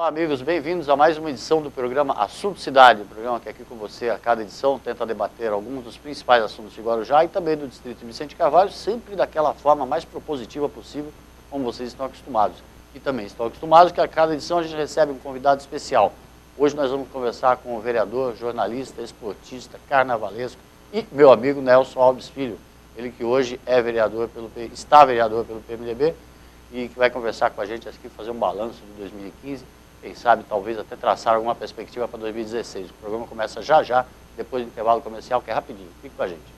Olá, amigos, bem-vindos a mais uma edição do programa Assunto Cidade, programa que aqui com você, a cada edição, tenta debater alguns dos principais assuntos de Guarujá e também do Distrito de Vicente Carvalho, sempre daquela forma mais propositiva possível, como vocês estão acostumados. E também estão acostumados que a cada edição a gente recebe um convidado especial. Hoje nós vamos conversar com o vereador, jornalista, esportista, carnavalesco e meu amigo Nelson Alves Filho, ele que hoje é vereador está vereador pelo PMDB e que vai conversar com a gente aqui, fazer um balanço de 2015, quem sabe talvez até traçar alguma perspectiva para 2016. O programa começa já, depois do intervalo comercial, que é rapidinho. Fique com a gente.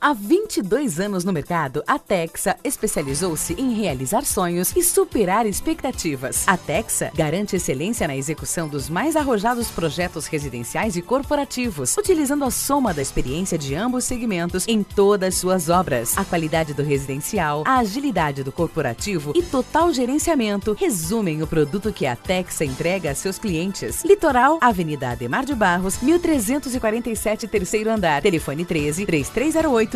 Há 22 anos no mercado, a Texa especializou-se em realizar sonhos e superar expectativas. A Texa garante excelência na execução dos mais arrojados projetos residenciais e corporativos, utilizando a soma da experiência de ambos segmentos em todas suas obras. A qualidade do residencial, a agilidade do corporativo e total gerenciamento resumem o produto que a Texa entrega a seus clientes. Litoral, Avenida Ademar de Barros, 1347, terceiro andar. Telefone 13-3308-1717.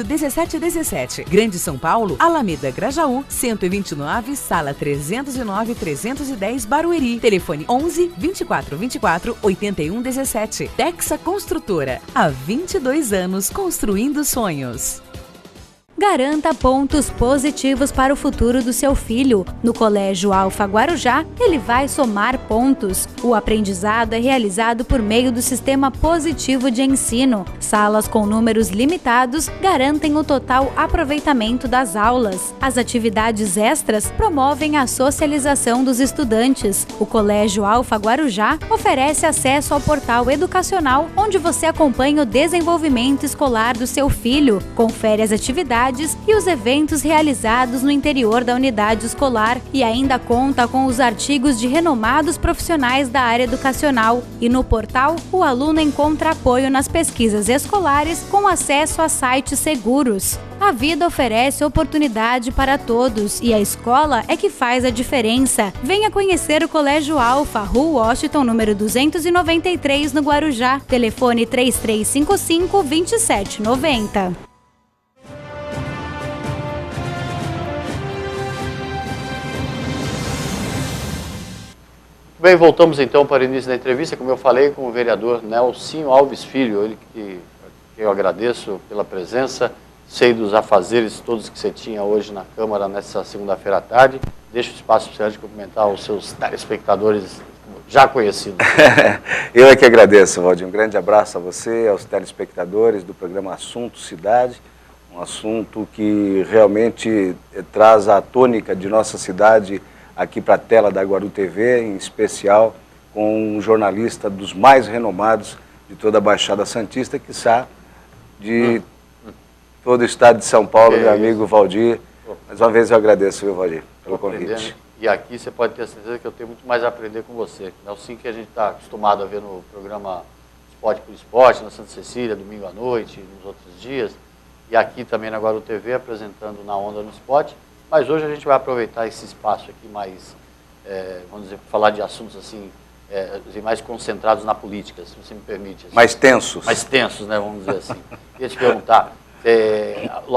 Grande São Paulo, Alameda Grajaú, 129, sala 309-310, Barueri. Telefone 11-2424-8117. Texa Construtora. Há 22 anos construindo sonhos. Garanta pontos positivos para o futuro do seu filho. No Colégio Alfa Guarujá, ele vai somar pontos. O aprendizado é realizado por meio do sistema positivo de ensino. Salas com números limitados garantem o total aproveitamento das aulas. As atividades extras promovem a socialização dos estudantes. O Colégio Alfa Guarujá oferece acesso ao portal educacional, onde você acompanha o desenvolvimento escolar do seu filho, confere as atividades e os eventos realizados no interior da unidade escolar e ainda conta com os artigos de renomados profissionais da área educacional. E no portal, o aluno encontra apoio nas pesquisas escolares com acesso a sites seguros. A vida oferece oportunidade para todos e a escola é que faz a diferença. Venha conhecer o Colégio Alfa, Rua Washington, número 293, no Guarujá. Telefone 3355-2790. Bem, voltamos então para o início da entrevista, como eu falei, com o vereador Nelson Alves Filho, ele que eu agradeço pela presença, sei dos afazeres todos que você tinha hoje na Câmara nessa segunda-feira à tarde. Deixo o espaço para você cumprimentar os seus telespectadores já conhecidos. Eu é que agradeço, Valdir. Um grande abraço a você, aos telespectadores do programa Assunto Cidade, um assunto que realmente traz a tônica de nossa cidade aqui para a tela da Guaru TV, em especial com um jornalista dos mais renomados de toda a Baixada Santista, quiçá de todo o estado de São Paulo, meu amigo Valdir. Mais uma vez eu agradeço, viu, Valdir, pelo convite. E aqui você pode ter certeza que eu tenho muito mais a aprender com você. É assim que a gente está acostumado a ver no programa Esporte por Esporte, na Santa Cecília, domingo à noite, nos outros dias, e aqui também na Guaru TV, apresentando Na Onda no Esporte. Mas hoje a gente vai aproveitar esse espaço aqui mais, vamos dizer, falar de assuntos assim, mais concentrados na política, se você me permite. Assim. Mais tensos. Mais tensos, né, vamos dizer assim. Queria te perguntar,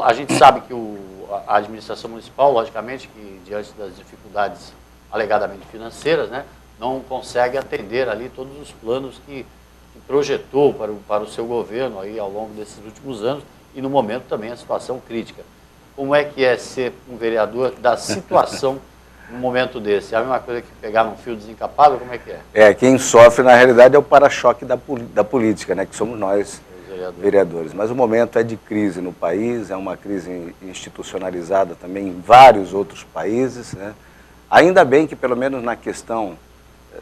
a gente sabe que a administração municipal, logicamente, que diante das dificuldades alegadamente financeiras, né, não consegue atender ali todos os planos que projetou para o seu governo aí ao longo desses últimos anos e no momento também a situação crítica. Como é que é ser um vereador da situação num momento desse? É a mesma coisa que pegar num fio desencapado? Como é que é? Quem sofre, na realidade, é o para-choque da política, né, que somos nós, vereadores. Mas o momento é de crise no país, é uma crise institucionalizada também em vários outros países, né? Ainda bem que, pelo menos na questão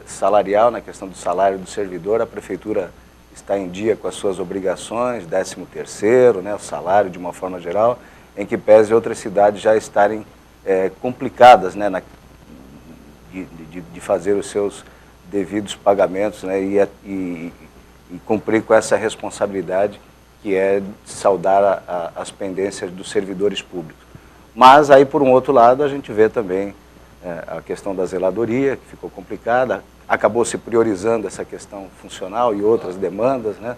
salarial, na questão do salário do servidor, a Prefeitura está em dia com as suas obrigações, 13º, né, o salário de uma forma geral, em que pese outras cidades já estarem complicadas, né, de fazer os seus devidos pagamentos, né, e cumprir com essa responsabilidade que é saldar as pendências dos servidores públicos. Mas aí, por um outro lado, a gente vê também a questão da zeladoria, que ficou complicada, acabou se priorizando essa questão funcional e outras demandas, né,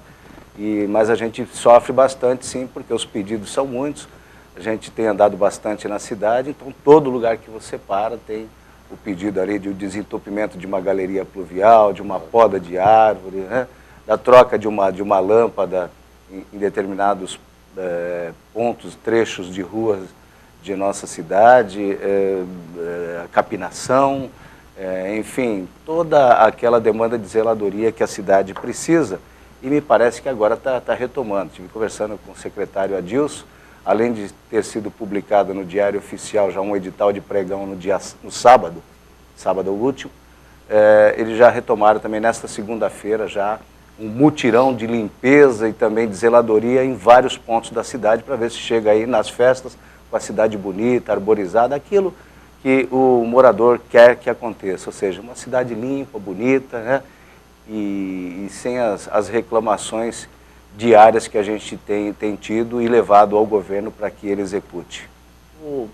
mas a gente sofre bastante, sim, porque os pedidos são muitos. A gente tem andado bastante na cidade, então todo lugar que você para tem o pedido ali de um desentupimento de uma galeria pluvial, de uma poda de árvore, né? Da troca de uma lâmpada em determinados pontos, trechos de ruas de nossa cidade, capinação, enfim, toda aquela demanda de zeladoria que a cidade precisa, e me parece que agora está retomando. Estive conversando com o secretário Adilson, além de ter sido publicado no Diário Oficial já um edital de pregão no sábado último, eles já retomaram também nesta segunda-feira já um mutirão de limpeza e também de zeladoria em vários pontos da cidade, para ver se chega aí nas festas com a cidade bonita, arborizada, aquilo que o morador quer que aconteça, ou seja, uma cidade limpa, bonita, né? E sem as reclamações diárias que a gente tem tido e levado ao governo para que ele execute.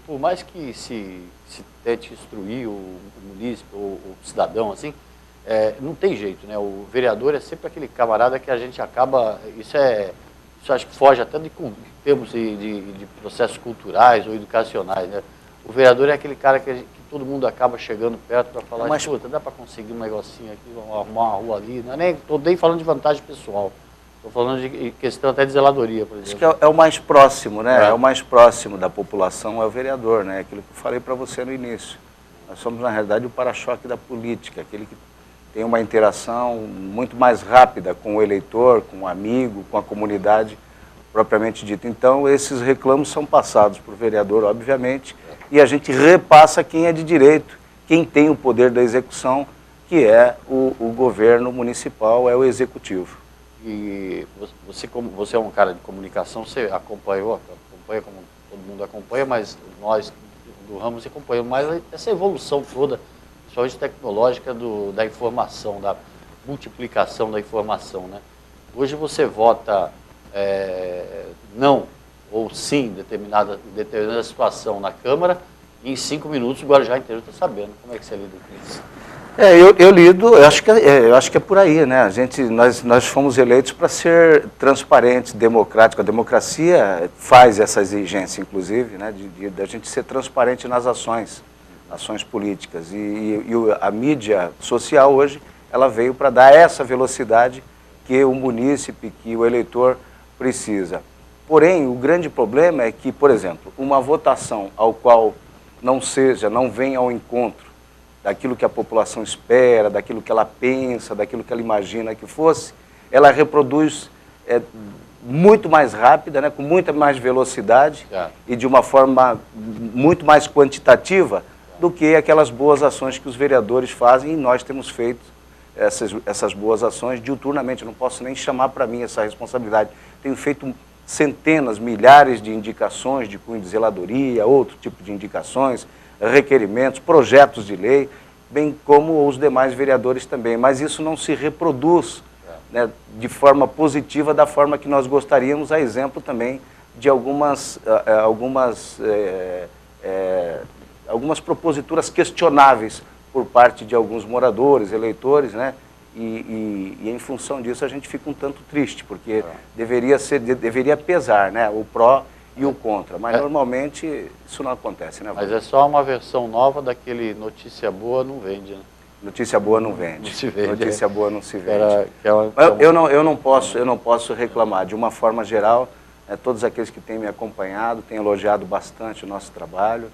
Por mais que se tente instruir o munícipe ou o cidadão, assim, não tem jeito, né? O vereador é sempre aquele camarada que a gente acaba, isso acho que foge até de termos de processos culturais ou educacionais, né? O vereador é aquele cara que todo mundo acaba chegando perto para falar, mas puta, dá para conseguir um negocinho aqui, vamos arrumar uma rua ali, não estou nem falando de vantagem pessoal, estou falando de questão até de zeladoria, por exemplo. Acho que é o mais próximo, né? É o mais próximo da população, é o vereador, né? Aquilo que eu falei para você no início. Nós somos, na realidade, o para-choque da política, aquele que tem uma interação muito mais rápida com o eleitor, com o amigo, com a comunidade propriamente dita. Então, esses reclamos são passados para o vereador, obviamente, e a gente repassa quem é de direito, quem tem o poder da execução, que é o governo municipal, é o executivo. E você é um cara de comunicação, você acompanha como todo mundo acompanha, mas nós do ramo acompanhamos mais essa evolução toda, principalmente tecnológica da informação, da multiplicação da informação, né? Hoje você vota não ou sim em determinada situação na Câmara, e em 5 minutos o Guarujá inteiro está sabendo. Como é que você lida com isso? Eu lido, eu acho que é por aí, né? Nós fomos eleitos para ser transparentes, democráticos. A democracia faz essa exigência, inclusive, né, de a gente ser transparente nas ações políticas. E a mídia social hoje, ela veio para dar essa velocidade que o munícipe, que o eleitor precisa. Porém, o grande problema é que, por exemplo, uma votação ao qual não venha ao encontro daquilo que a população espera, daquilo que ela pensa, daquilo que ela imagina que fosse, ela reproduz muito mais rápida, né, com muita mais velocidade e de uma forma muito mais quantitativa do que aquelas boas ações que os vereadores fazem, e nós temos feito essas boas ações diuturnamente. Eu não posso nem chamar para mim essa responsabilidade. Tenho feito centenas, milhares de indicações de cunho de zeladoria, outro tipo de indicações, requerimentos, projetos de lei, bem como os demais vereadores também. Mas isso não se reproduz, né, de forma positiva da forma que nós gostaríamos, a exemplo também de algumas proposituras questionáveis por parte de alguns moradores, eleitores, né? E em função disso a gente fica um tanto triste, porque deveria pesar, né, o pró e o contra, mas normalmente isso não acontece, né? Mas é só uma versão nova daquele notícia boa não vende, né? Notícia boa não vende. Não se vende. Notícia boa não se vende. Eu não posso reclamar. De uma forma geral, todos aqueles que têm me acompanhado têm elogiado bastante o nosso trabalho.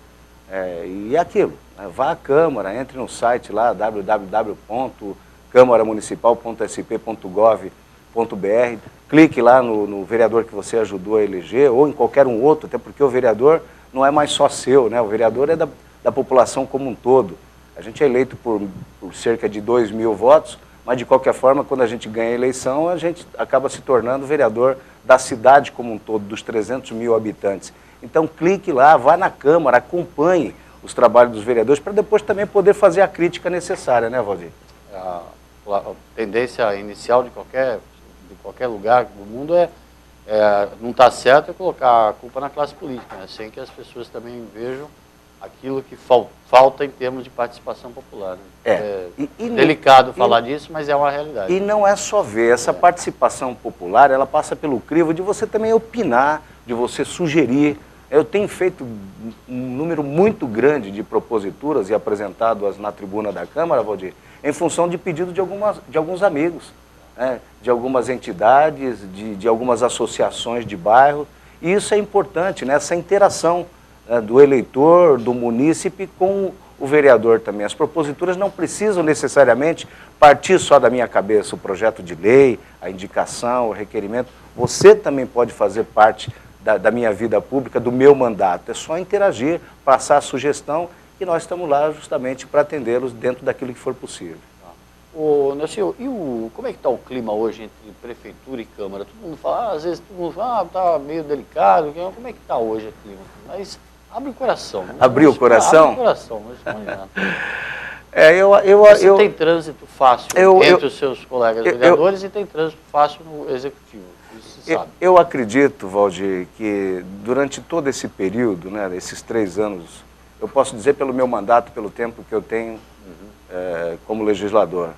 E é aquilo, né? Vá à Câmara, entre no site lá, www.camaramunicipal.sp.gov.br, clique lá no vereador que você ajudou a eleger, ou em qualquer um outro, até porque o vereador não é mais só seu, né? O vereador é da população como um todo. A gente é eleito por cerca de 2.000 votos, mas de qualquer forma, quando a gente ganha a eleição, a gente acaba se tornando vereador da cidade como um todo, dos 300.000 habitantes. Então clique lá, vá na Câmara, acompanhe os trabalhos dos vereadores, para depois também poder fazer a crítica necessária, né, Valdir? A tendência inicial de qualquer lugar do mundo não está certo, é colocar a culpa na classe política, né? Sem que as pessoas também vejam aquilo que falta em termos de participação popular, né? Delicado falar disso, mas é uma realidade. E não é só ver, essa participação popular, ela passa pelo crivo de você também opinar, de você sugerir, Eu tenho feito um número muito grande de proposituras e apresentado-as na tribuna da Câmara, Valdir, em função de pedido de alguns amigos, né, de algumas entidades, de algumas associações de bairro. E isso é importante, né, essa interação, né, do eleitor, do munícipe com o vereador também. As proposituras não precisam necessariamente partir só da minha cabeça, o projeto de lei, a indicação, o requerimento. Você também pode fazer parte da minha vida pública, do meu mandato. É só interagir, passar a sugestão, e nós estamos lá justamente para atendê-los dentro daquilo que for possível. Nelson, como é que está o clima hoje entre prefeitura e Câmara? Todo mundo fala, às vezes todo mundo fala, está meio delicado. Como é que está hoje o clima? Mas abre o coração. Abriu o coração? Abre o coração, não responde nada. Você tem trânsito fácil entre os seus colegas vereadores e tem trânsito fácil no Executivo. Eu acredito, Valdir, que durante todo esse período, né, esses 3 anos, eu posso dizer pelo meu mandato, pelo tempo que eu tenho como legislador,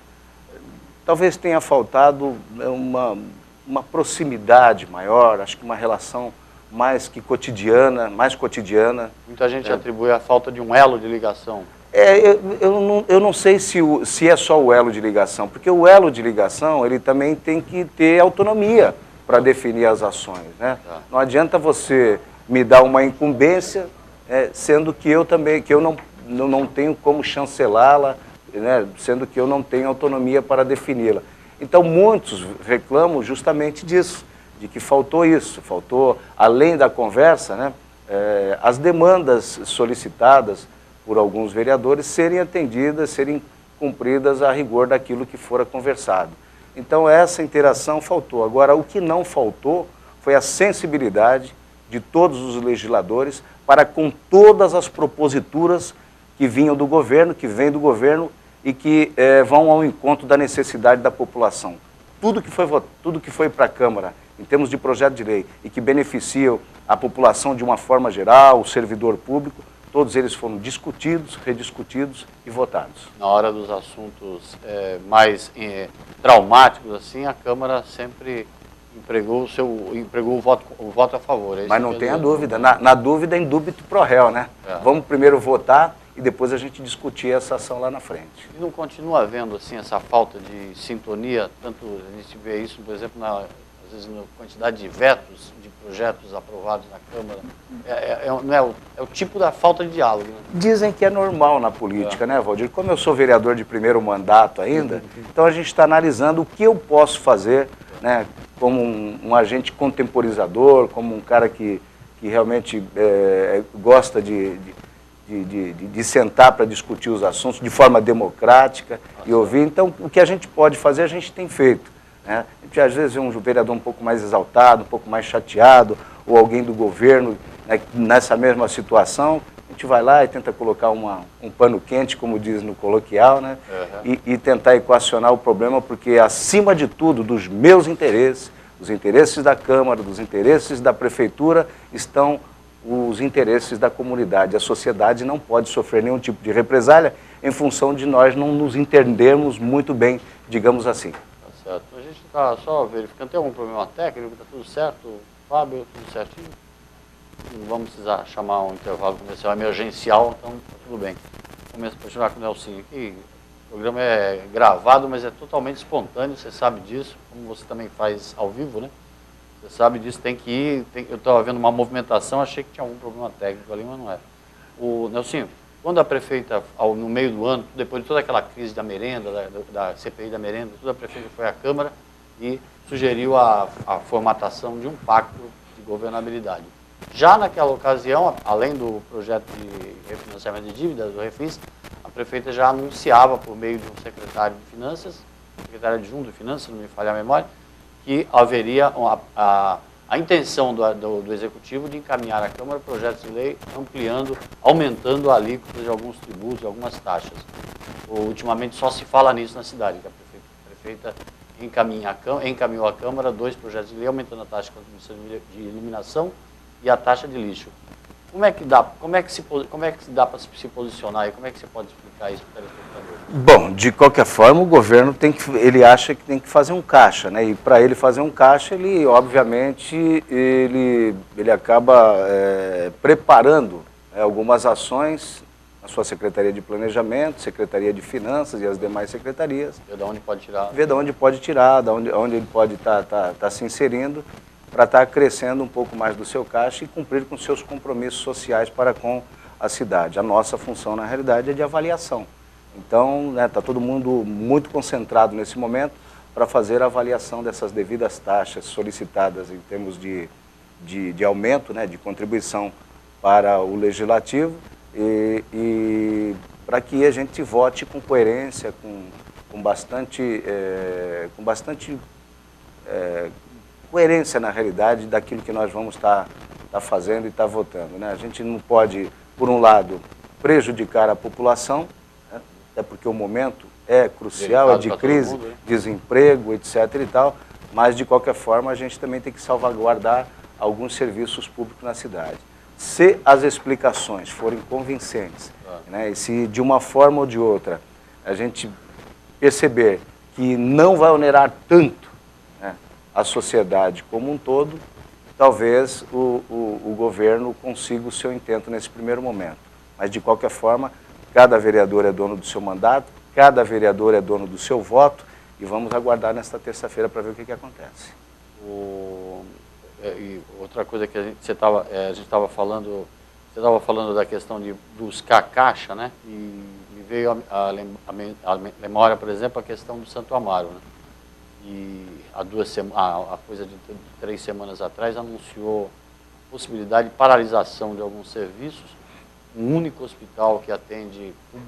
talvez tenha faltado uma proximidade maior, acho que uma relação mais cotidiana. Muita gente atribui a falta de um elo de ligação. Eu não sei se é só o elo de ligação, porque o elo de ligação ele também tem que ter autonomia para definir as ações, né? Não adianta você me dar uma incumbência, sendo que eu não tenho como chancelá-la, né? Sendo que eu não tenho autonomia para defini-la. Então muitos reclamam justamente disso, de que faltou isso, faltou, além da conversa, né, as demandas solicitadas por alguns vereadores serem atendidas, serem cumpridas a rigor daquilo que fora conversado. Então essa interação faltou. Agora, o que não faltou foi a sensibilidade de todos os legisladores para com todas as proposituras que vinham do governo, que vêm do governo e que vão ao encontro da necessidade da população. Tudo que foi para a Câmara, em termos de projeto de lei, e que beneficiam a população de uma forma geral, o servidor público, todos eles foram discutidos, rediscutidos e votados. Na hora dos assuntos mais traumáticos, assim, a Câmara sempre empregou o voto a favor. Mas não tenha dúvida, na dúvida, indubito pro réu, né? Vamos primeiro votar e depois a gente discutir essa ação lá na frente. E não continua havendo, assim, essa falta de sintonia, tanto a gente vê isso, por exemplo, às vezes na quantidade de vetos de projetos aprovados na Câmara, é o tipo da falta de diálogo. Né? Dizem que é normal na política, né, Valdir? Como eu sou vereador de primeiro mandato ainda, então a gente está analisando o que eu posso fazer, né, como um agente contemporizador, como um cara que realmente gosta de sentar para discutir os assuntos de forma democrática e ouvir. Então, o que a gente pode fazer, a gente tem feito. Né? A gente às vezes vê um vereador um pouco mais exaltado, um pouco mais chateado, ou alguém do governo, né, nessa mesma situação, a gente vai lá e tenta colocar um pano quente, como diz no coloquial, né? E tentar equacionar o problema, porque acima de tudo, dos meus interesses, dos interesses da Câmara, dos interesses da Prefeitura, estão os interesses da comunidade. A sociedade não pode sofrer nenhum tipo de represália em função de nós não nos entendermos muito bem, digamos assim. Certo. A gente está só verificando, tem algum problema técnico, está tudo certo, Fábio, tudo certinho? Não vamos precisar chamar um intervalo comercial emergencial, então tá tudo bem. Vamos continuar com o Nelson aqui. O programa é gravado, mas é totalmente espontâneo, você sabe disso, como você também faz ao vivo, né? Você sabe disso, tem que ir, eu estava vendo uma movimentação, achei que tinha algum problema técnico ali, mas não é. O Nelson, quando a prefeita, no meio do ano, depois de toda aquela crise da merenda, da CPI da merenda, toda a prefeita foi à Câmara e sugeriu a formatação de um pacto de governabilidade. Já naquela ocasião, além do projeto de refinanciamento de dívidas, do Refis, a prefeita já anunciava por meio de um secretário de Finanças, secretário adjunto de Finanças, não me falha a memória, que haveria a intenção do Executivo de encaminhar à Câmara projetos de lei aumentando a alíquota de alguns tributos, algumas taxas. Ultimamente só se fala nisso na cidade, que a prefeita encaminhou à Câmara 2 projetos de lei aumentando a taxa de contribuição de iluminação e a taxa de lixo. Como é que dá para se posicionar e como é que você pode explicar isso para o telespectador? Bom, de qualquer forma, o governo ele acha que tem que fazer um caixa, né? E para ele fazer um caixa, ele, obviamente, ele acaba preparando algumas ações na sua Secretaria de Planejamento, Secretaria de Finanças e as demais secretarias. Ver de onde pode tirar. Ver de onde pode tirar, onde ele pode estar se inserindo, para estar crescendo um pouco mais do seu caixa e cumprir com seus compromissos sociais para com a cidade. A nossa função, na realidade, é de avaliação. Então, está todo mundo muito concentrado nesse momento para fazer a avaliação dessas devidas taxas solicitadas em termos de aumento, de contribuição para o Legislativo e para que a gente vote com coerência, com bastante coerência, na realidade, daquilo que nós vamos estar fazendo e estar votando, né? A gente não pode, por um lado, prejudicar a população, né? Até porque o momento é crucial, é de crise, desemprego, etc. e tal, mas, de qualquer forma, a gente também tem que salvaguardar alguns serviços públicos na cidade. Se as explicações forem convincentes, né? E se, de uma forma ou de outra, a gente perceber que não vai onerar tanto a sociedade como um todo, talvez o governo consiga o seu intento nesse primeiro momento. Mas, de qualquer forma, cada vereador é dono do seu mandato, cada vereador é dono do seu voto, e vamos aguardar nesta terça-feira para ver o que acontece. E outra coisa que a gente estava falando, você estava falando da questão de buscar caixa, né? E me veio a memória, por exemplo, a questão do Santo Amaro, né? E há coisa de 3 semanas atrás anunciou a possibilidade de paralisação de alguns serviços, um único hospital que atende o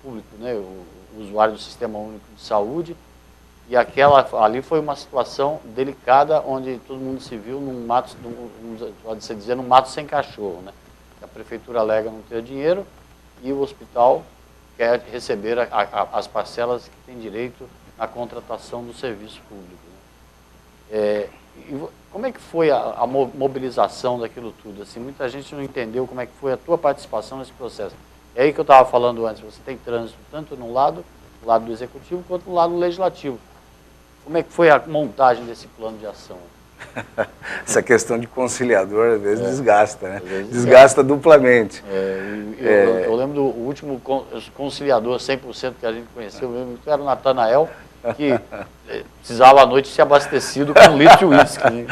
público, né, o usuário do Sistema Único de Saúde, e ali foi uma situação delicada, onde todo mundo se viu num mato, pode-se dizer, num mato sem cachorro, né? A prefeitura alega não ter dinheiro e o hospital quer receber as parcelas que tem direito na contratação do serviço público, né? Como é que foi a mobilização daquilo tudo? Assim, muita gente não entendeu como é que foi a tua participação nesse processo. É aí que eu estava falando antes, você tem trânsito tanto no lado do executivo, quanto no lado legislativo. Como é que foi a montagem desse plano de ação? Essa questão de conciliador, às vezes, desgasta, né? Desgasta duplamente. Eu lembro do último conciliador 100% que a gente conheceu mesmo, que era o Natanael, que precisava à noite ser abastecido com 1 litro de uísque.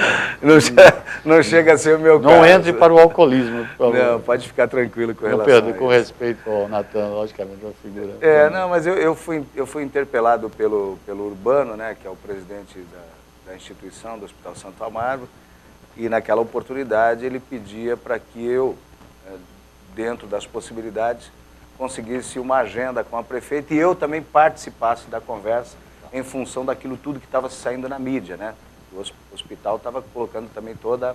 Não chega a ser o meu caso. Não entre para o alcoolismo, por favor. Não, pode ficar tranquilo com relação a isso. Com respeito ao Natan, logicamente, uma figura. Não, mas eu fui interpelado pelo Urbano, né, que é o presidente da instituição, do Hospital Santo Amaro, e naquela oportunidade ele pedia para que eu, dentro das possibilidades, conseguisse uma agenda com a prefeita e eu também participasse da conversa em função daquilo tudo que estava saindo na mídia, né? O hospital estava colocando também toda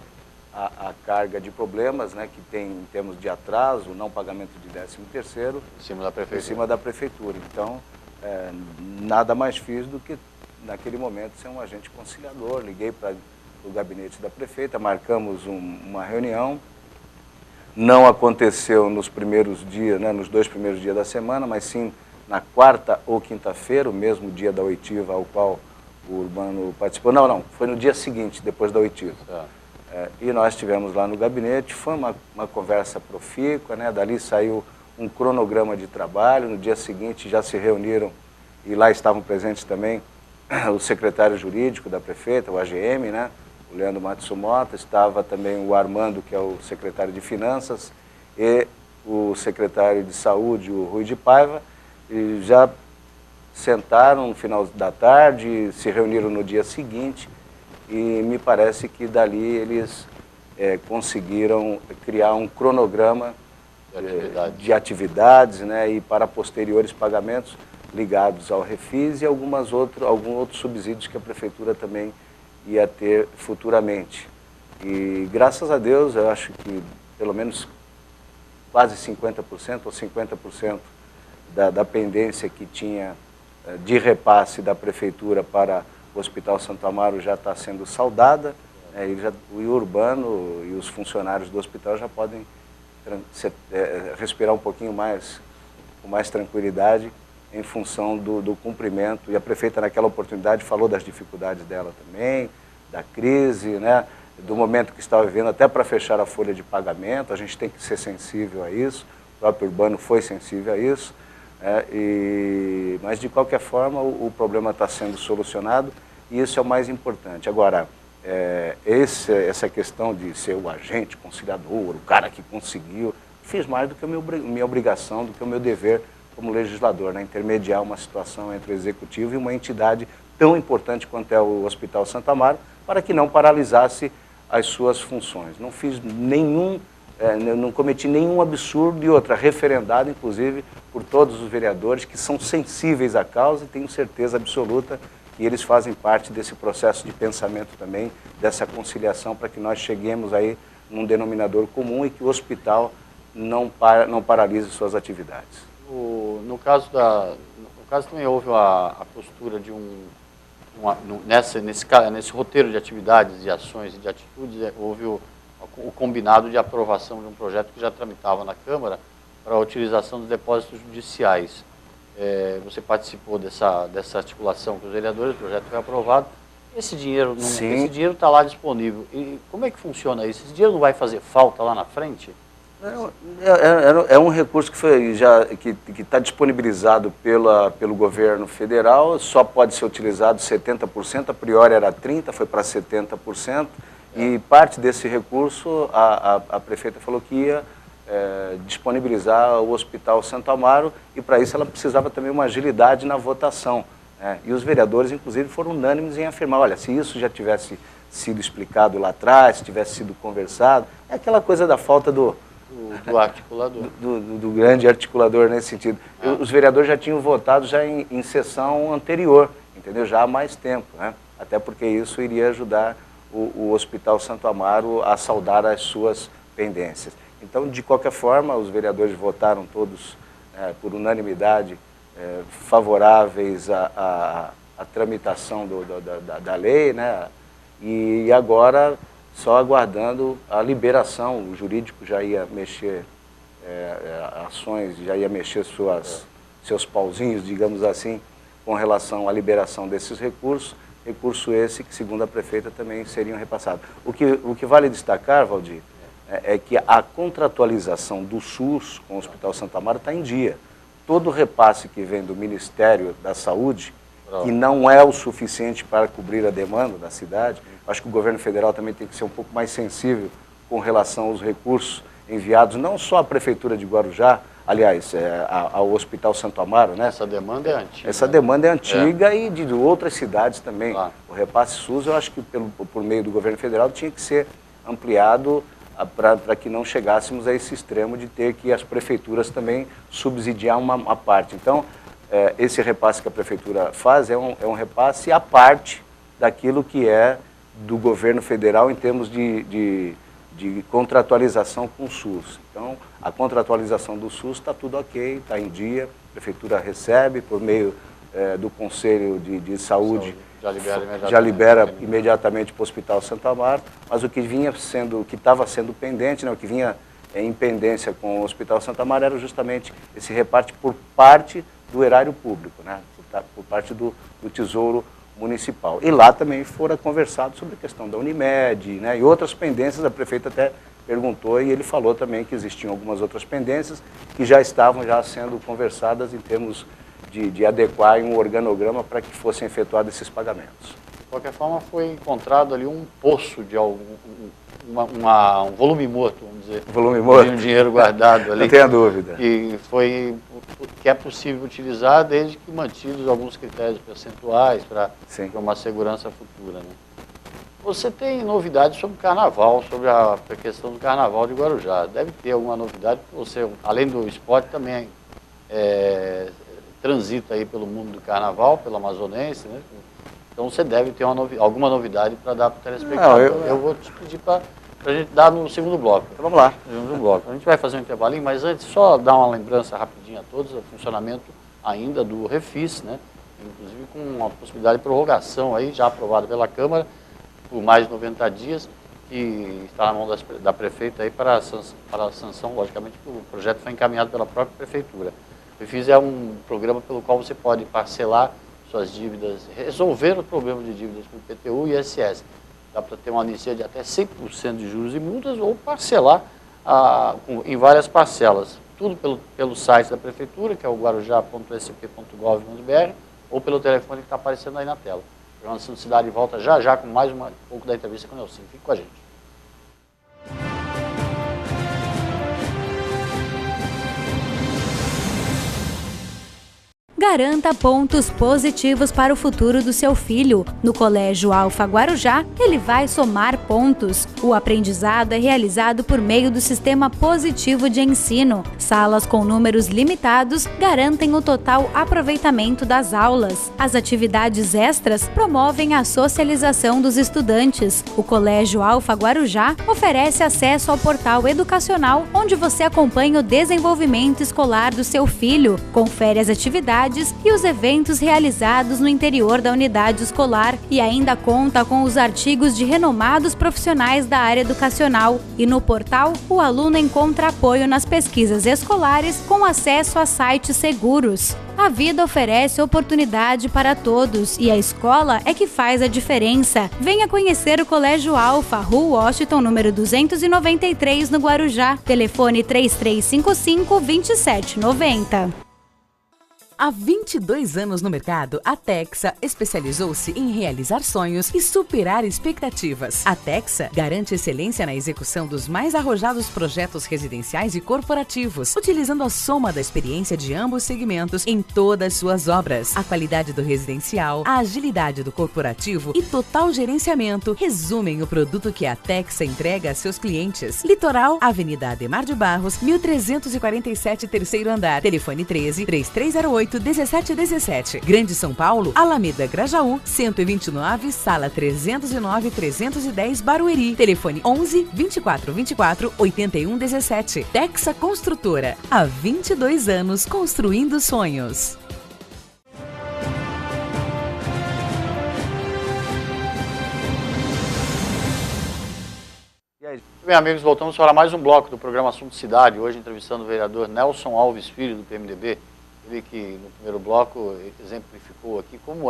a carga de problemas, né, que tem em termos de atraso, não pagamento de 13º, em cima da prefeitura. Então, nada mais fiz do que, naquele momento, ser um agente conciliador. Liguei para o gabinete da prefeita, marcamos uma reunião. Não aconteceu nos primeiros dias, né, nos 2 primeiros dias da semana, mas sim na quarta ou quinta-feira, o mesmo dia da oitiva ao qual o Urbano participou. Não, foi no dia seguinte, depois da oitiva. E nós estivemos lá no gabinete, foi uma conversa profícua, né? Dali saiu um cronograma de trabalho. No dia seguinte já se reuniram e lá estavam presentes também o secretário jurídico da prefeita, o AGM, né? O Leandro Matsumota, estava também o Armando, que é o secretário de Finanças, e o secretário de Saúde, o Rui de Paiva, e já sentaram no final da tarde, se reuniram no dia seguinte, e me parece que dali eles conseguiram criar um cronograma de atividades, né, e para posteriores pagamentos ligados ao Refis e alguns outros subsídios que a prefeitura também ia ter futuramente. E graças a Deus, eu acho que pelo menos quase 50% ou 50% da pendência que tinha de repasse da prefeitura para o Hospital Santo Amaro já está sendo saldada, o Urbano e os funcionários do hospital já podem respirar um pouquinho mais, com mais tranquilidade, em função do cumprimento. E a prefeita, naquela oportunidade, falou das dificuldades dela também, da crise, né, do momento que estava vivendo, até para fechar a folha de pagamento. A gente tem que ser sensível a isso, o próprio Urbano foi sensível a isso, mas, de qualquer forma, o problema está sendo solucionado e isso é o mais importante. Agora, essa questão de ser o agente conciliador, o cara que conseguiu, fiz mais do que a minha obrigação, do que o meu dever como legislador, né? Intermediar uma situação entre o Executivo e uma entidade tão importante quanto é o Hospital Santo Amaro, para que não paralisasse as suas funções. Não fiz não cometi nenhum absurdo, e outra, referendado, inclusive, por todos os vereadores que são sensíveis à causa, e tenho certeza absoluta que eles fazem parte desse processo de pensamento também, dessa conciliação, para que nós cheguemos aí num denominador comum e que o hospital não paralise suas atividades. No caso também houve a postura de nesse roteiro de atividades, de ações e de atitudes, houve o combinado de aprovação de um projeto que já tramitava na Câmara para a utilização dos depósitos judiciais. Você participou dessa articulação com os vereadores, o projeto foi aprovado. Esse dinheiro está lá disponível. E como é que funciona isso? Esse dinheiro não vai fazer falta lá na frente? É um recurso que está disponibilizado pelo governo federal, só pode ser utilizado 70%, a priori era 30%, foi para 70%, e parte desse recurso a prefeita falou que ia disponibilizar o Hospital Santo Amaro, e para isso ela precisava também uma agilidade na votação. E os vereadores, inclusive, foram unânimes em afirmar, olha, se isso já tivesse sido explicado lá atrás, se tivesse sido conversado, é aquela coisa da falta do articulador. Do grande articulador nesse sentido. Os vereadores já tinham votado já em sessão anterior, entendeu? Já há mais tempo, né? Até porque isso iria ajudar o Hospital Santo Amaro a saldar as suas pendências. Então, de qualquer forma, os vereadores votaram todos por unanimidade favoráveis à tramitação da lei, né? E agora só aguardando a liberação. O jurídico já ia mexer ações, já ia mexer seus pauzinhos, digamos assim, com relação à liberação desses recursos, recurso esse que, segundo a prefeita, também seriam repassados. O que vale destacar, Valdir, é que a contratualização do SUS com o Hospital Santo Amaro está em dia. Todo o repasse que vem do Ministério da Saúde, que não é o suficiente para cobrir a demanda da cidade, acho que o governo federal também tem que ser um pouco mais sensível com relação aos recursos enviados, não só à Prefeitura de Guarujá, aliás, ao Hospital Santo Amaro, né? Essa demanda é antiga. Essa demanda é antiga e de outras cidades também. Claro. O repasse SUS, eu acho que por meio do governo federal tinha que ser ampliado para que não chegássemos a esse extremo de ter que as prefeituras também subsidiar uma parte. Então, esse repasse que a prefeitura faz é um repasse à parte daquilo que é do governo federal em termos de contratualização com o SUS. Então, a contratualização do SUS está tudo ok, está em dia, a prefeitura recebe por meio do Conselho de Saúde, já libera imediatamente para o Hospital Santo Amaro, mas o que estava sendo pendente, né, o que vinha em pendência com o Hospital Santo Amaro era justamente esse reparte por parte do erário público, né, por parte do Tesouro Municipal. E lá também fora conversado sobre a questão da Unimed, né, e outras pendências. A prefeita até perguntou e ele falou também que existiam algumas outras pendências que já estavam sendo conversadas em termos de adequar em um organograma para que fossem efetuados esses pagamentos. De qualquer forma, foi encontrado ali um poço de um volume morto, vamos dizer. Volume morto? De um dinheiro guardado ali. Não tenha dúvida. Que é possível utilizar desde que mantidos alguns critérios percentuais para uma segurança futura, né? Você tem novidades sobre o Carnaval, sobre a questão do Carnaval de Guarujá. Deve ter alguma novidade, porque você, além do esporte, também transita aí pelo mundo do Carnaval, pela Amazonense, né? Então você deve ter alguma novidade para dar para o telespectador. Eu vou te pedir para a gente dar no segundo bloco. Então vamos lá. No segundo bloco. A gente vai fazer um intervalinho, mas antes só dar uma lembrança rapidinha a todos, o funcionamento ainda do Refis, né? Inclusive com uma possibilidade de prorrogação aí, já aprovada pela Câmara, por mais de 90 dias, que está na mão da prefeita aí para a sanção, logicamente, o projeto foi encaminhado pela própria prefeitura. O FIIs é um programa pelo qual você pode parcelar suas dívidas, resolver o problema de dívidas com IPTU e ISS. Dá para ter uma anistia de até 100% de juros e multas ou parcelar em várias parcelas. Tudo pelo site da prefeitura, que é o guarujá.sp.gov.br, ou pelo telefone que está aparecendo aí na tela. O programa Assunto Cidade volta já com mais um pouco da entrevista com o Nelson. Fique com a gente. Garanta pontos positivos para o futuro do seu filho. No Colégio Alfa Guarujá, ele vai somar pontos. O aprendizado é realizado por meio do sistema positivo de ensino. Salas com números limitados garantem o total aproveitamento das aulas. As atividades extras promovem a socialização dos estudantes. O Colégio Alfa Guarujá oferece acesso ao portal educacional, onde você acompanha o desenvolvimento escolar do seu filho, confere as atividades e os eventos realizados no interior da unidade escolar e ainda conta com os artigos de renomados profissionais da área educacional. E no portal, o aluno encontra apoio nas pesquisas escolares com acesso a sites seguros. A vida oferece oportunidade para todos e a escola é que faz a diferença. Venha conhecer o Colégio Alfa, Rua Washington, número 293, no Guarujá. Telefone 3355-2790. Há 22 anos no mercado, a Texa especializou-se em realizar sonhos e superar expectativas. A Texa garante excelência na execução dos mais arrojados projetos residenciais e corporativos, utilizando a soma da experiência de ambos segmentos em todas suas obras. A qualidade do residencial, a agilidade do corporativo e total gerenciamento resumem o produto que a Texa entrega a seus clientes. Litoral, Avenida Ademar de Barros, 1347, terceiro andar. Telefone 13-3308-1717. Grande São Paulo, Alameda Grajaú, 129, sala 309-310, Barueri. Telefone 11-2424-8117. Texa Construtora. Há 22 anos construindo sonhos. Bem, amigos, voltamos para mais um bloco do programa Assunto Cidade. Hoje entrevistando o vereador Nelson Alves Filho, do PMDB. Ele que no primeiro bloco exemplificou aqui como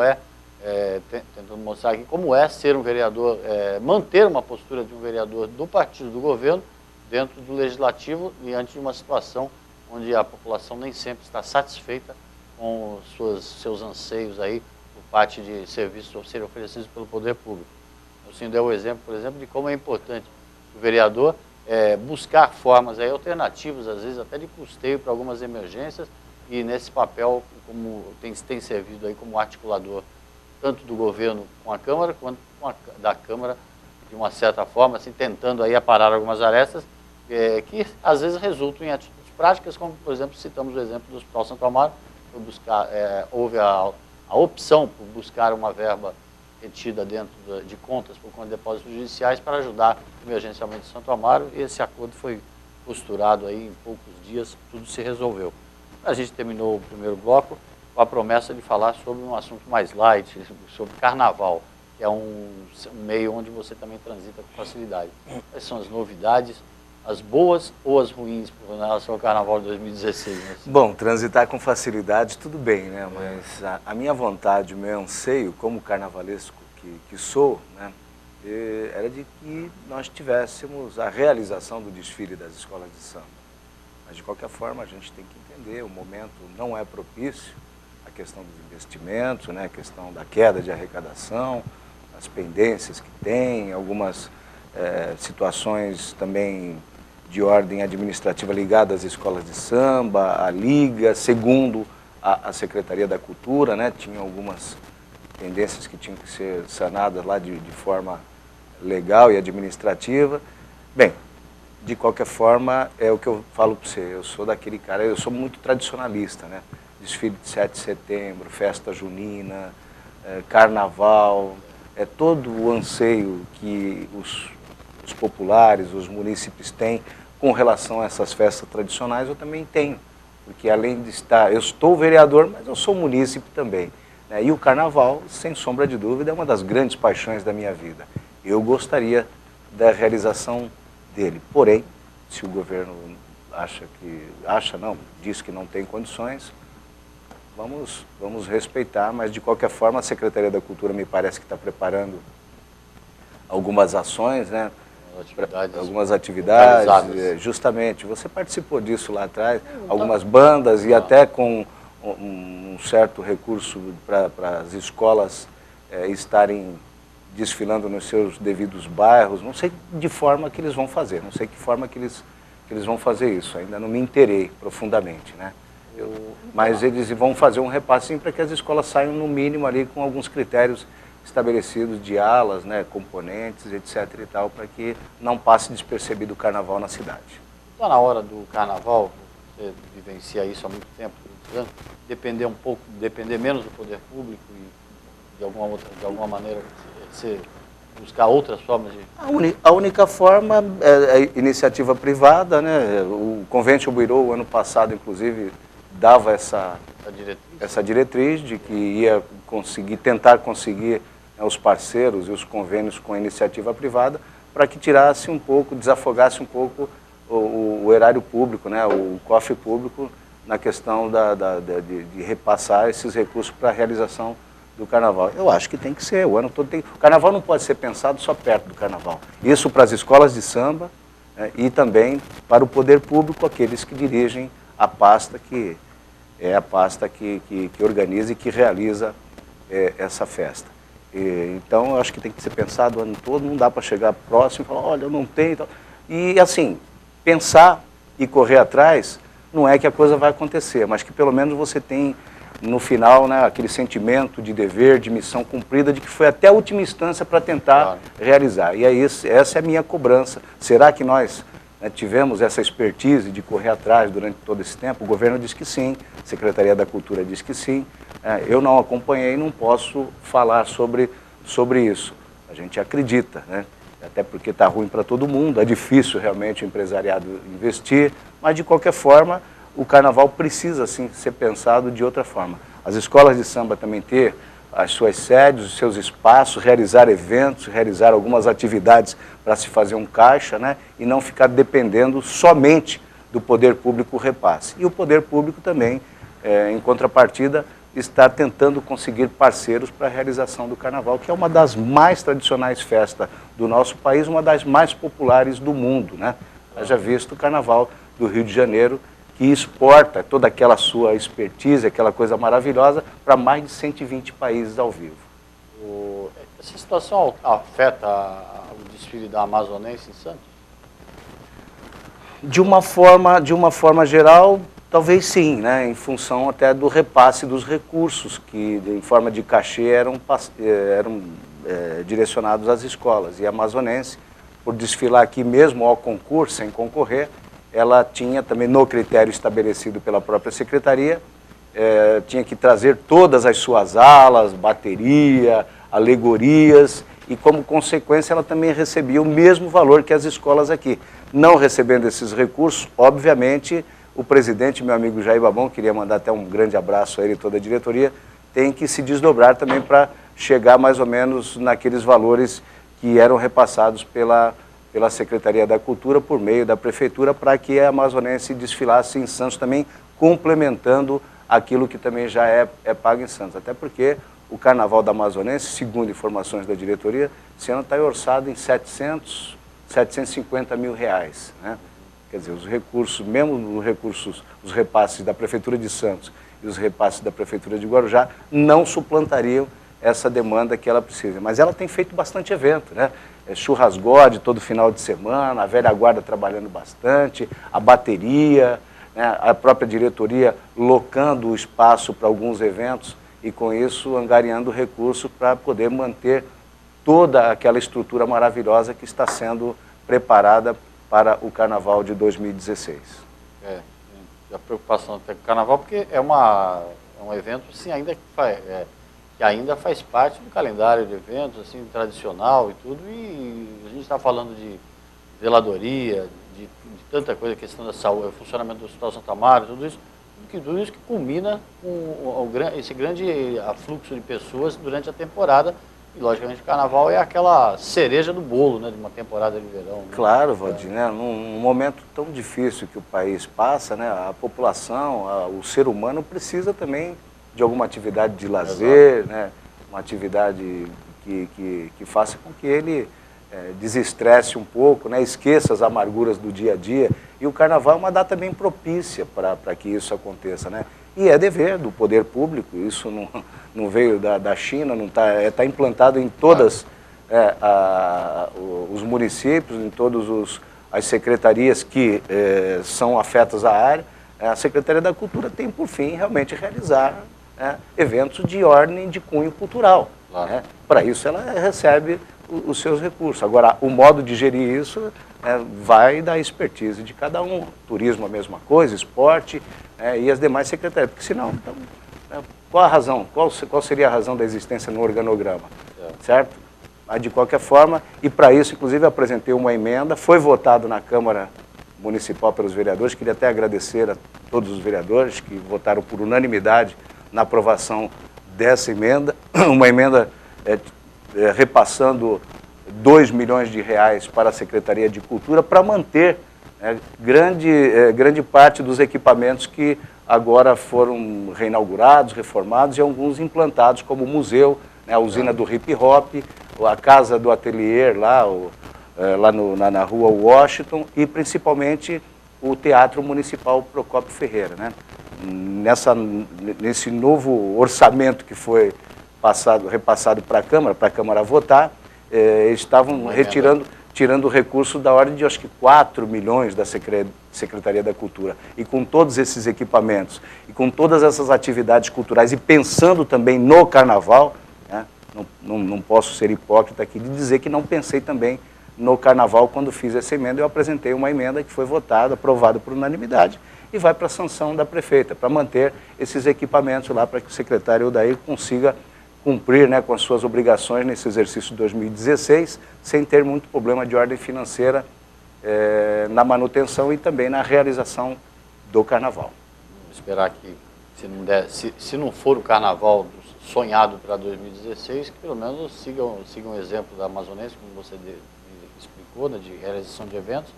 tentando mostrar aqui como é ser um vereador, manter uma postura de um vereador do partido do governo dentro do legislativo diante de uma situação onde a população nem sempre está satisfeita com seus anseios aí por parte de serviços a serem oferecidos pelo poder público. O senhor deu o exemplo, por exemplo, de como é importante o vereador buscar formas aí alternativas, às vezes até de custeio para algumas emergências, e nesse papel como tem servido aí como articulador tanto do governo com a Câmara quanto da Câmara, de uma certa forma, assim, tentando aí aparar algumas arestas que às vezes resultam em atitudes práticas, como por exemplo citamos o exemplo do Hospital Santo Amaro. Houve a opção por buscar uma verba retida dentro de contas por conta de depósitos judiciais para ajudar emergencialmente o Santo Amaro, e esse acordo foi costurado aí em poucos dias, tudo se resolveu. A gente terminou o primeiro bloco com a promessa de falar sobre um assunto mais light, sobre carnaval, que é um meio onde você também transita com facilidade. Quais são as novidades, as boas ou as ruins em relação ao carnaval de 2016? Né? Bom, transitar com facilidade tudo bem, né? Mas a minha vontade, o meu anseio como carnavalesco que sou, né, era de que nós tivéssemos a realização do desfile das escolas de samba. Mas, de qualquer forma, a gente tem que entender, o momento não é propício, a questão dos investimentos, né, a questão da queda de arrecadação, as pendências que tem, algumas situações também de ordem administrativa ligadas às escolas de samba, à Liga, segundo a Secretaria da Cultura, né, tinha algumas pendências que tinham que ser sanadas lá de forma legal e administrativa. Bem, de qualquer forma, é o que eu falo para você, eu sou daquele cara, eu sou muito tradicionalista, né? Desfile de 7 de setembro, festa junina, carnaval, é todo o anseio que os populares, os munícipes têm com relação a essas festas tradicionais, eu também tenho, porque além de estar, eu estou vereador, mas eu sou munícipe também, né? E o carnaval, sem sombra de dúvida, é uma das grandes paixões da minha vida. Eu gostaria da realização dele. Porém, se o governo diz que não tem condições, vamos respeitar, mas de qualquer forma a Secretaria da Cultura me parece que está preparando algumas ações, né? Algumas atividades, justamente, você participou disso lá atrás, algumas bandas e até com um certo recurso para as escolas estarem desfilando nos seus devidos bairros, não sei de forma que eles vão fazer, não sei que forma que eles vão fazer isso, ainda não me inteirei profundamente, né? Mas eles vão fazer um repasse para que as escolas saiam no mínimo ali com alguns critérios estabelecidos de alas, né, componentes, etc. e tal, para que não passe despercebido o carnaval na cidade. Está na hora do carnaval, você vivencia isso há muito tempo, depender menos do poder público e de alguma maneira você buscar outras formas de... A única forma é a iniciativa privada, né? O Convention Bureau, ano passado, inclusive, dava essa diretriz de que ia tentar conseguir os parceiros e os convênios com a iniciativa privada para que tirasse um pouco, desafogasse um pouco o erário público, né? O cofre público na questão de repassar esses recursos para a realização do carnaval. Eu acho que tem que ser, o ano todo tem. O carnaval não pode ser pensado só perto do carnaval. Isso para as escolas de samba, né, e também para o poder público, aqueles que dirigem a pasta que é a pasta que organiza e que realiza essa festa. Então, eu acho que tem que ser pensado o ano todo, não dá para chegar próximo e falar, olha, eu não tenho. E assim, pensar e correr atrás, não é que a coisa vai acontecer, mas que pelo menos você tem no final, né, aquele sentimento de dever, de missão cumprida, de que foi até a última instância para tentar realizar. E aí, essa é a minha cobrança. Será que nós tivemos essa expertise de correr atrás durante todo esse tempo? O governo diz que sim, a Secretaria da Cultura diz que sim. Eu não acompanhei, não posso falar sobre isso. A gente acredita, né? Até porque está ruim para todo mundo, é difícil realmente o empresariado investir, mas de qualquer forma, o carnaval precisa, sim, ser pensado de outra forma. As escolas de samba também ter as suas sedes, os seus espaços, realizar eventos, realizar algumas atividades para se fazer um caixa, né? E não ficar dependendo somente do poder público repasse. E o poder público também, em contrapartida, está tentando conseguir parceiros para a realização do carnaval, que é uma das mais tradicionais festas do nosso país, uma das mais populares do mundo, né? Haja visto o carnaval do Rio de Janeiro, que exporta toda aquela sua expertise, aquela coisa maravilhosa, para mais de 120 países ao vivo. Essa situação afeta o desfile da Amazonense em Santos? De uma forma geral, talvez sim, né? Em função até do repasse dos recursos, que em forma de cachê eram direcionados às escolas. E a Amazonense, por desfilar aqui mesmo ao concurso, sem concorrer, ela tinha também, no critério estabelecido pela própria secretaria, tinha que trazer todas as suas alas, bateria, alegorias, e como consequência ela também recebia o mesmo valor que as escolas aqui. Não recebendo esses recursos, obviamente, o presidente, meu amigo Jair Babão, queria mandar até um grande abraço a ele e toda a diretoria, tem que se desdobrar também para chegar mais ou menos naqueles valores que eram repassados pela Secretaria da Cultura por meio da Prefeitura, para que a Amazonense desfilasse em Santos também, complementando aquilo que também já é pago em Santos. Até porque o Carnaval da Amazonense, segundo informações da diretoria, esse ano está orçado em 750 mil reais, né? Quer dizer, os recursos, mesmo os repasses da Prefeitura de Santos e os repasses da Prefeitura de Guarujá, não suplantariam essa demanda que ela precisa. Mas ela tem feito bastante evento, né? Churrasgode todo final de semana, a velha guarda trabalhando bastante, a bateria, né? A própria diretoria locando o espaço para alguns eventos e com isso angariando recursos para poder manter toda aquela estrutura maravilhosa que está sendo preparada para o Carnaval de 2016. A preocupação com o Carnaval, porque é um evento assim, que ainda faz parte do calendário de eventos, assim, tradicional e tudo, e a gente está falando de zeladoria, de tanta coisa, questão da saúde, o funcionamento do Hospital Santa Amaro, tudo isso que culmina com esse grande afluxo de pessoas durante a temporada E, logicamente, o carnaval é aquela cereja do bolo, né, de uma temporada de verão. Né? Claro, Valdir, né? Num momento tão difícil que o país passa, né, a população, o ser humano precisa também de alguma atividade de lazer, né, uma atividade que faça com que ele desestresse um pouco, né, esqueça as amarguras do dia a dia. E o carnaval é uma data bem propícia para que isso aconteça, né? E é dever do poder público, isso não veio da China, não está implantado em todas os municípios, em todas as secretarias que são afetas à área. A Secretaria da Cultura tem por fim realmente realizar eventos de ordem de cunho cultural. Claro. Né? Para isso ela recebe os seus recursos. Agora, o modo de gerir isso vai da expertise de cada um. Turismo a mesma coisa, esporte e as demais secretarias. Porque senão, então, qual a razão? Qual seria a razão da existência no organograma? Certo? Mas de qualquer forma, e para isso, inclusive, apresentei uma emenda, foi votado na Câmara Municipal pelos vereadores. Queria até agradecer a todos os vereadores que votaram por unanimidade na aprovação dessa emenda, uma emenda repassando 2 milhões de reais para a Secretaria de Cultura para manter grande parte dos equipamentos que agora foram reinaugurados, reformados e alguns implantados, como o museu, a usina do hip hop, a casa do ateliê lá na rua Washington e principalmente o Teatro Municipal Procópio Ferreira, né? Nesse novo orçamento que foi repassado para a Câmara votar, eles estavam tirando recurso da ordem de, acho que, 4 milhões da Secretaria da Cultura. E com todos esses equipamentos, e com todas essas atividades culturais, e pensando também no Carnaval, né, não posso ser hipócrita aqui de dizer que não pensei também no Carnaval quando fiz essa emenda. Eu apresentei uma emenda que foi votada, aprovada por unanimidade, e vai para a sanção da prefeita, para manter esses equipamentos lá, para que o secretário Odair consiga cumprir, né, com as suas obrigações nesse exercício de 2016, sem ter muito problema de ordem financeira na manutenção e também na realização do Carnaval. Vamos esperar que, se não for o Carnaval sonhado para 2016, que pelo menos sigam o exemplo da Amazonense, como você explicou, né, de realização de eventos,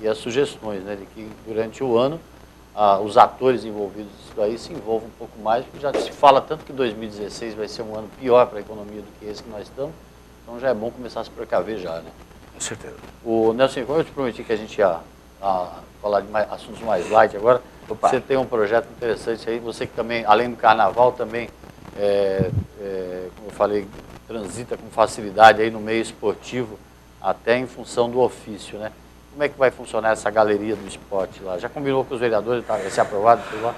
e as sugestões, né, de que durante o ano os atores envolvidos nisso daí se envolvam um pouco mais, porque já se fala tanto que 2016 vai ser um ano pior para a economia do que esse que nós estamos, então já é bom começar a se precaver já, né? Com certeza. O Nelson, como eu te prometi que a gente ia falar de assuntos mais light agora, você tem um projeto interessante aí, você que também, além do Carnaval, também, como eu falei, transita com facilidade aí no meio esportivo, até em função do ofício, né? Como é que vai funcionar essa galeria do esporte lá? Já combinou com os vereadores, vai ser aprovado por lá?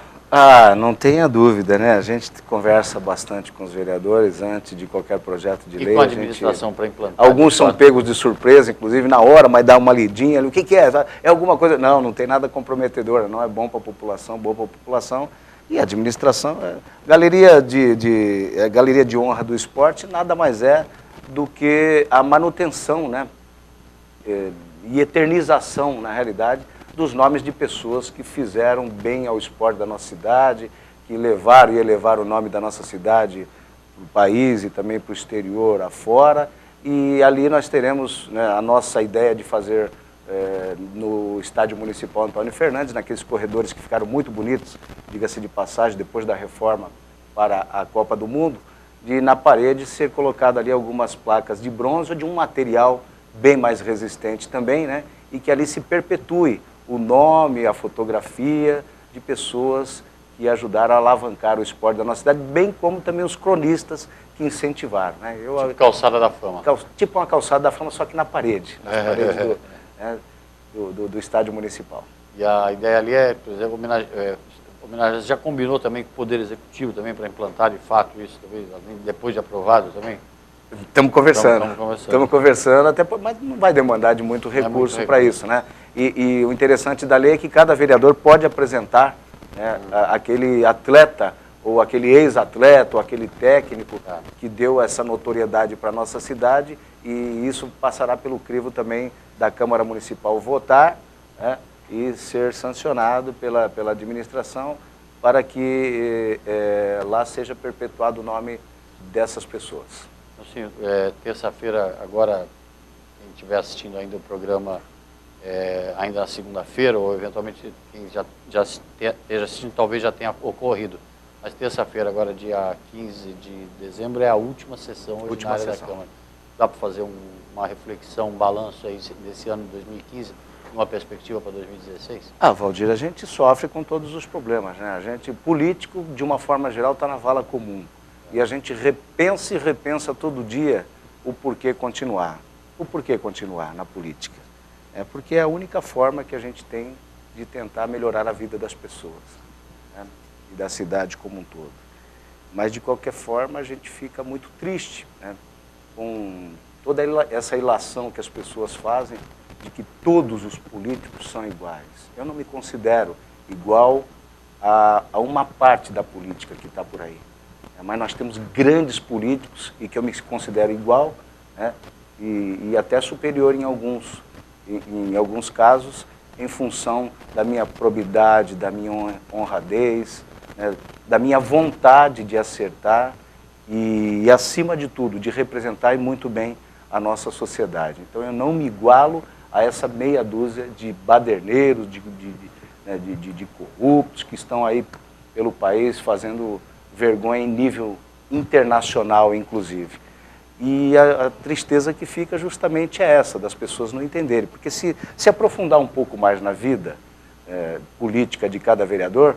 Não tenha dúvida, né? A gente conversa bastante com os vereadores antes de qualquer projeto de lei. E com a administração para implantar? Alguns são pegos de surpresa, inclusive na hora, mas dá uma lidinha ali. O que é? É alguma coisa? Não tem nada comprometedor, não é bom para a população, boa para a população. E a administração, galeria de honra do esporte nada mais é do que a manutenção, né? E eternização, na realidade, dos nomes de pessoas que fizeram bem ao esporte da nossa cidade, que levaram e elevaram o nome da nossa cidade para o país e também para o exterior, afora. E ali nós teremos, né, a nossa ideia de fazer no Estádio Municipal Antônio Fernandes, naqueles corredores que ficaram muito bonitos, diga-se de passagem, depois da reforma para a Copa do Mundo, de na parede ser colocado ali algumas placas de bronze ou de um material bem mais resistente também, né? E que ali se perpetue o nome, a fotografia de pessoas que ajudaram a alavancar o esporte da nossa cidade, bem como também os cronistas que incentivaram, né? Tipo calçada da fama. Tipo uma calçada da fama, só que na parede, nas paredes do estádio municipal. E a ideia ali é, por exemplo, homenagem, já combinou também com o Poder Executivo também para implantar de fato isso, talvez, depois de aprovado também? Estamos conversando, até mas não vai demandar de muito recurso para isso, né? E o interessante da lei é que cada vereador pode apresentar, né, aquele atleta, ou aquele ex-atleta, ou aquele técnico que deu essa notoriedade para a nossa cidade, e isso passará pelo crivo também da Câmara Municipal votar, né, e ser sancionado pela administração para que lá seja perpetuado o nome dessas pessoas. Assim, terça-feira, agora, quem estiver assistindo ainda o programa, ainda na segunda-feira, ou eventualmente quem já esteja assistindo, talvez já tenha ocorrido. Mas terça-feira, agora dia 15 de dezembro, é a última sessão ordinária da Câmara. Dá para fazer uma reflexão, um balanço aí desse ano de 2015, uma perspectiva para 2016? Valdir, a gente sofre com todos os problemas, né? A gente, político, de uma forma geral, está na vala comum. E a gente repensa e repensa todo dia o porquê continuar. O porquê continuar na política? É porque é a única forma que a gente tem de tentar melhorar a vida das pessoas, né? E da cidade como um todo. Mas, de qualquer forma, a gente fica muito triste, né? Com toda essa ilação que as pessoas fazem de que todos os políticos são iguais. Eu não me considero igual a uma parte da política que está por aí. Mas nós temos grandes políticos e que eu me considero igual, né? E até superior em alguns casos, em função da minha probidade, da minha honradez, né? Da minha vontade de acertar e, acima de tudo, de representar muito bem a nossa sociedade. Então eu não me igualo a essa meia dúzia de baderneiros, de corruptos que estão aí pelo país fazendo vergonha em nível internacional, inclusive. E a tristeza que fica justamente é essa, das pessoas não entenderem. Porque se aprofundar um pouco mais na vida política de cada vereador,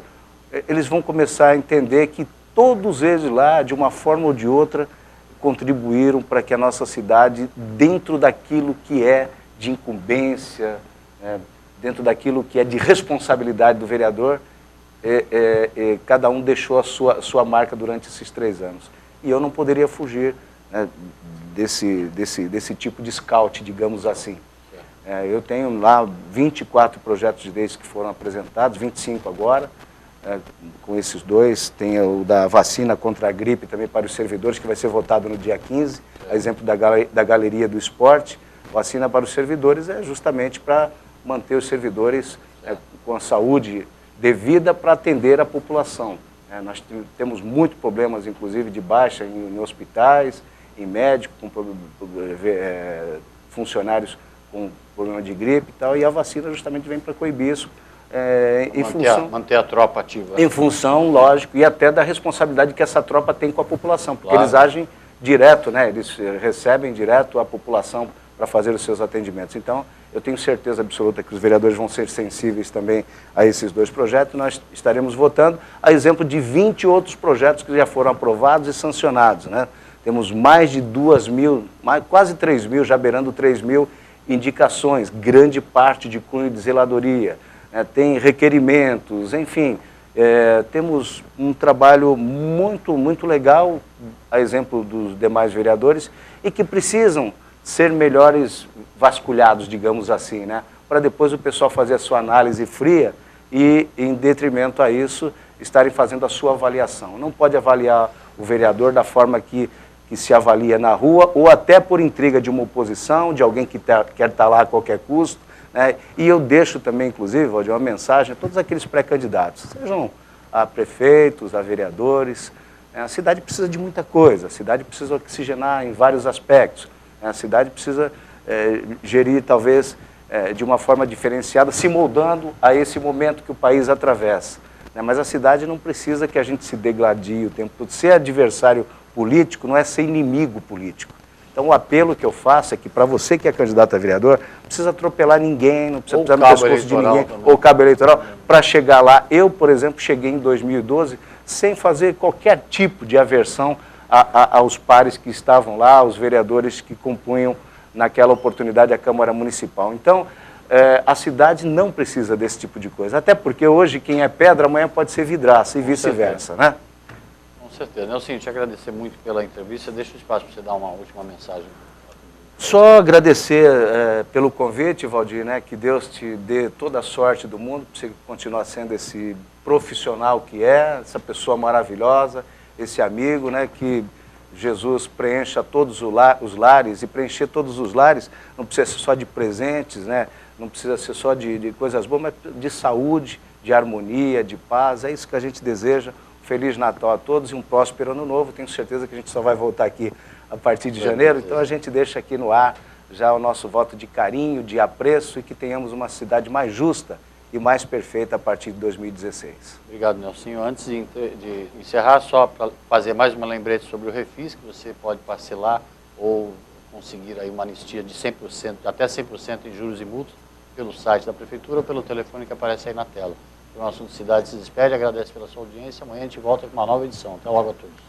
eles vão começar a entender que todos eles lá, de uma forma ou de outra, contribuíram para que a nossa cidade, dentro daquilo que é de incumbência, dentro daquilo que é de responsabilidade do vereador, cada um deixou a sua marca durante esses 3 anos. E eu não poderia fugir, né, desse tipo de scout, digamos assim. Eu tenho lá 24 projetos de leis que foram apresentados, 25 agora, com esses 2. Tem o da vacina contra a gripe também para os servidores, que vai ser votado no dia 15, a exemplo da Galeria do Esporte. Vacina para os servidores é justamente para manter os servidores com a saúde devida para atender a população. Nós temos muitos problemas, inclusive, de baixa em hospitais, em médicos, com funcionários com problema de gripe e tal, e a vacina justamente vem para coibir isso. Manter a tropa ativa. Em função, lógico, e até da responsabilidade que essa tropa tem com a população, porque claro, eles agem direto, né? Eles recebem direto a população para fazer os seus atendimentos. Então, eu tenho certeza absoluta que os vereadores vão ser sensíveis também a esses 2 projetos. Nós estaremos votando, a exemplo de 20 outros projetos que já foram aprovados e sancionados, né? Temos mais de 2.000, quase 3.000, já beirando 3.000 indicações, grande parte de cunho de zeladoria, tem requerimentos, enfim, temos um trabalho muito legal, a exemplo dos demais vereadores, e que precisam ser melhores vasculhados, digamos assim, né? Para depois o pessoal fazer a sua análise fria e, em detrimento a isso, estarem fazendo a sua avaliação. Não pode avaliar o vereador da forma que se avalia na rua, ou até por intriga de uma oposição, de alguém que quer estar lá a qualquer custo, né? E eu deixo também, inclusive, Valdir, uma mensagem a todos aqueles pré-candidatos, sejam a prefeitos, a vereadores. A cidade precisa de muita coisa, a cidade precisa oxigenar em vários aspectos. A cidade precisa gerir, talvez, de uma forma diferenciada, se moldando a esse momento que o país atravessa. Mas a cidade não precisa que a gente se degladie o tempo todo. Ser adversário político não é ser inimigo político. Então, o apelo que eu faço é que, para você que é candidato a vereador, não precisa atropelar ninguém, não precisa pisar no pescoço de ninguém, ou cabo eleitoral, para chegar lá. Eu, por exemplo, cheguei em 2012 sem fazer qualquer tipo de aversão aos pares que estavam lá, aos vereadores que compunham naquela oportunidade a Câmara Municipal. Então, a cidade não precisa desse tipo de coisa, até porque hoje quem é pedra amanhã pode ser vidraça e vice-versa, né? Com certeza. Nelson, te agradecer muito pela entrevista, deixa o espaço para você dar uma última mensagem. Só agradecer pelo convite, Valdir, né? Que Deus te dê toda a sorte do mundo, para você continuar sendo esse profissional que é, essa pessoa maravilhosa, esse amigo, né? Que Jesus preencha todos os lares, e preencher todos os lares não precisa ser só de presentes, né? Não precisa ser só de coisas boas, mas de saúde, de harmonia, de paz. É isso que a gente deseja. Feliz Natal a todos e um próspero Ano Novo. Tenho certeza que a gente só vai voltar aqui a partir de janeiro. Então a gente deixa aqui no ar já o nosso voto de carinho, de apreço e que tenhamos uma cidade mais justa e mais perfeita a partir de 2016. Obrigado, Nelsinho. Antes de encerrar, só para fazer mais uma lembrete sobre o Refis, que você pode parcelar ou conseguir aí uma anistia de 100%, até 100% em juros e multas, pelo site da Prefeitura ou pelo telefone que aparece aí na tela. O nosso Assunto Cidade se despede, agradece pela sua audiência. Amanhã a gente volta com uma nova edição. Até logo a todos.